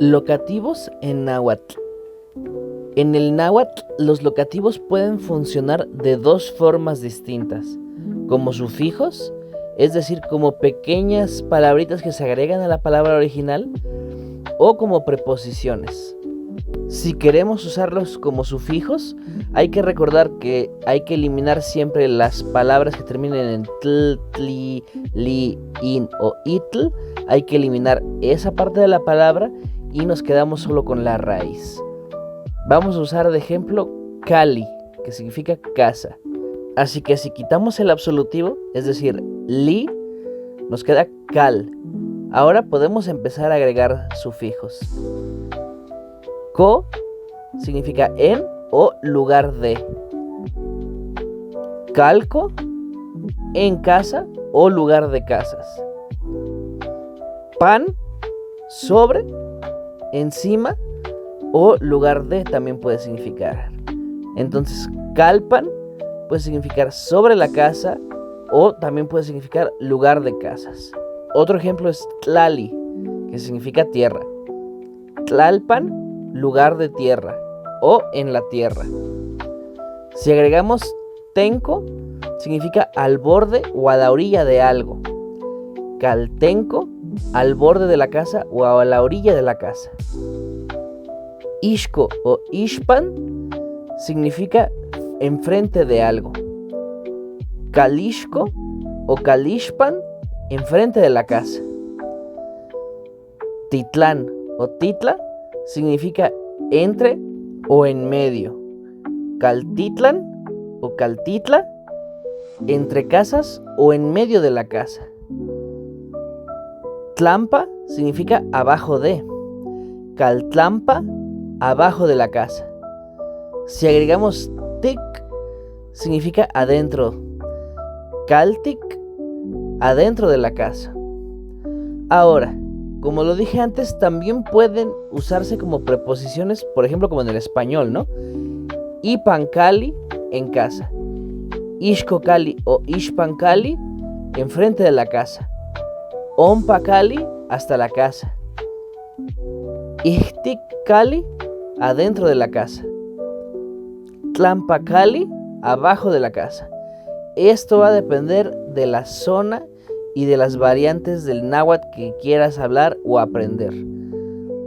Locativos en náhuatl. En el náhuatl, los locativos pueden funcionar de dos formas distintas, como sufijos, es decir, como pequeñas palabritas que se agregan a la palabra original, o como preposiciones. Si queremos usarlos como sufijos, hay que recordar que hay que eliminar siempre las palabras que terminen en tl, tli, li, in o itl. Hay que eliminar esa parte de la palabra y nos quedamos solo con la raíz. Vamos a usar de ejemplo cali, que significa casa. Así que si quitamos el absolutivo, es decir, li, nos queda cal. Ahora podemos empezar a agregar sufijos. Co significa en o lugar de. Calco, en casa o lugar de casas. Pan, sobre, encima o lugar de también puede significar. Entonces, calpan puede significar sobre la casa o también puede significar lugar de casas. Otro ejemplo es tlali, que significa tierra. Tlalpan, lugar de tierra o en la tierra. Si agregamos tenco, significa al borde o a la orilla de algo. Caltenco, al borde de la casa o a la orilla de la casa. Ixco o ixpan significa enfrente de algo. Calixco o calixpan, enfrente de la casa. Titlán o titla significa entre o en medio. Caltitlan o caltitla, entre casas o en medio de la casa. Tlampa significa abajo de. Caltlampa, abajo de la casa. Si agregamos tic, significa adentro. Caltic, adentro de la casa. Ahora, como lo dije antes, también pueden usarse como preposiciones, por ejemplo, como en el español, ¿no? Ipancali, en casa. Ixcocali o ixpancali, enfrente de la casa. Ompacali, hasta la casa. Ixticali, adentro de la casa. Tlampacali, abajo de la casa. Esto va a depender de la zona y de las variantes del náhuatl que quieras hablar o aprender.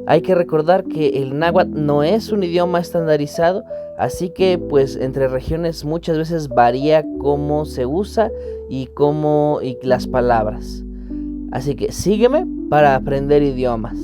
Hay que recordar que el náhuatl no es un idioma estandarizado, así que pues entre regiones muchas veces varía cómo se usa y las palabras. Así que sígueme para aprender idiomas.